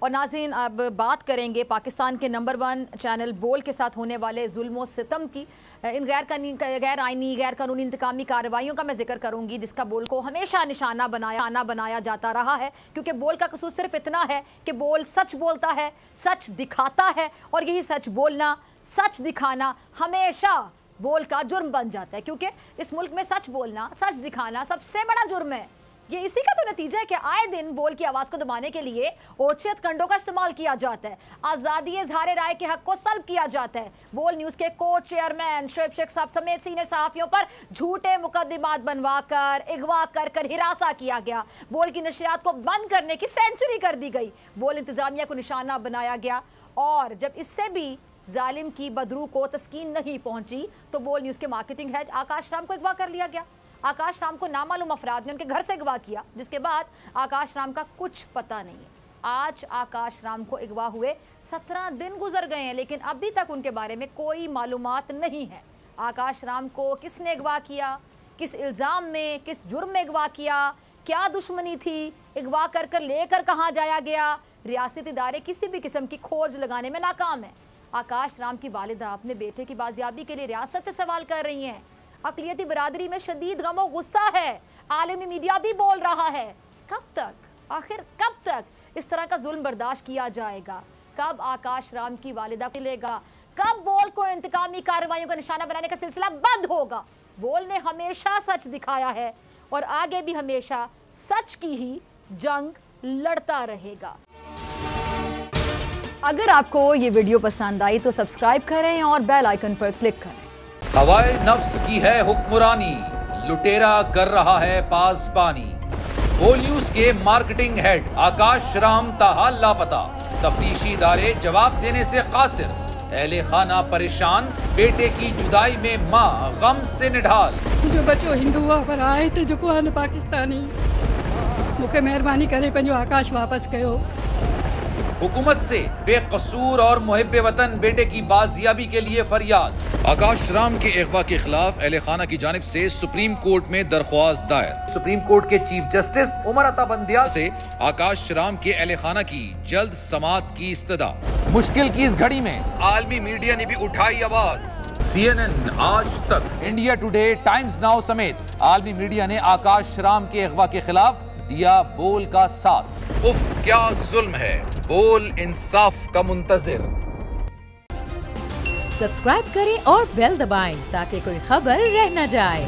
और नाज़रीन, अब बात करेंगे पाकिस्तान के नंबर 1 चैनल बोल के साथ होने वाले जुल्म सितम की। इन गैर आइनी गैर कानूनी इंतकामी कार्रवाइयों का मैं जिक्र करूंगी, जिसका बोल को हमेशा निशाना बनाया जाता रहा है। क्योंकि बोल का कसूर सिर्फ इतना है कि बोल सच बोलता है, सच दिखाता है, और यही सच बोलना, सच दिखाना हमेशा बोल का जुर्म बन जाता है। क्योंकि इस मुल्क में सच बोलना, सच दिखाना सबसे बड़ा जुर्म है। ये इसी का तो नतीजा है कि आए दिन बोल की आवाज़ को दबाने के लिए ओछियत कंडों का इस्तेमाल किया जाता है, आज़ादी इज़हार राय के हक को सल्ब किया जाता है। बोल न्यूज़ के को चेयरमैन शोएब शेख साहब समेत सीनियर सहाफ़ियों पर झूठे मुकदमात बनवा कर, अगवा कर हिरासा किया गया। बोल की नशरियात को बंद करने की सेंचुरी कर दी गई। बोल इंतज़ामिया को निशाना बनाया गया, और जब इससे भी जालिम की बदरू को तस्कीन नहीं पहुंची तो बोल न्यूज़ के मार्केटिंग हेड आकाश राम को अगवा कर लिया गया। आकाश राम को नामालूम अफराद ने उनके घर से अगवा किया, जिसके बाद आकाश राम का कुछ पता नहीं है। आज आकाश राम को अगवा हुए 17 दिन गुजर गए हैं, लेकिन अभी तक उनके बारे में कोई मालूमात नहीं है। आकाश राम को किसने अगवा किया, किस इल्ज़ाम में, किस जुर्म में अगवा किया, क्या दुश्मनी थी, अगवा कर लेकर कहाँ जाया गया, रियासती इदारे किसी भी किस्म की खोज लगाने में नाकाम है। आकाश राम की वालिदा अपने बेटे की बाजियाबी के लिए रियासत से सवाल कर रही हैं। अक़लियती बरादरी में शदीद गम और गुस्सा है, आलमी मीडिया भी बोल रहा है। कब तक, आखिर कब तक इस तरह का जुल्म बर्दाश्त किया जाएगा? कब आकाश राम की वालिदा को मिलेगा? कब बोल को इंतकामी कार्रवाइयों का निशाना बनाने का सिलसिला बंद होगा? बोल ने हमेशा सच दिखाया है और आगे भी हमेशा सच की ही जंग लड़ता रहेगा। अगर आपको ये वीडियो पसंद आई तो सब्सक्राइब करें और बेल आइकन पर क्लिक करें। हवाए नफ्स की है हुक्मरानी, लुटेरा कर रहा है पासबानी। बोल न्यूज के मार्केटिंग हेड आकाश राम ताहा लापता, तफ्तीशी इदारे जवाब देने से कासिर। अहले खाना परेशान, बेटे की जुदाई में माँ गम से निढाल। जो बच्चो हिंदू पर आए थे जो को पाकिस्तानी, मुझे मेहरबानी करे पंहिंजो आकाश वापस कयो। हुकूमत से बेकसूर और मुहिब्बे वतन बेटे की बाजियाबी के लिए फरियाद। आकाश राम के अगवा के खिलाफ अहले खाना की जानिब से सुप्रीम कोर्ट में दरख्वास्त दायर। सुप्रीम कोर्ट के चीफ जस्टिस उमर अता बंदियाल से आकाश राम के अहले खाना की जल्द समाअत की इस्तदा। मुश्किल की इस घड़ी में आलमी मीडिया ने भी उठाई आवाज। CNN, आज तक, इंडिया टुडे, टाइम्स नाउ समेत आलमी मीडिया ने आकाश राम के अगवा के खिलाफ दिया बोल का साथ। उफ, क्या जुल्म है, बोल इंसाफ का मुंतजिर। सब्सक्राइब करें और बेल दबाएं ताकि कोई खबर रह न जाए।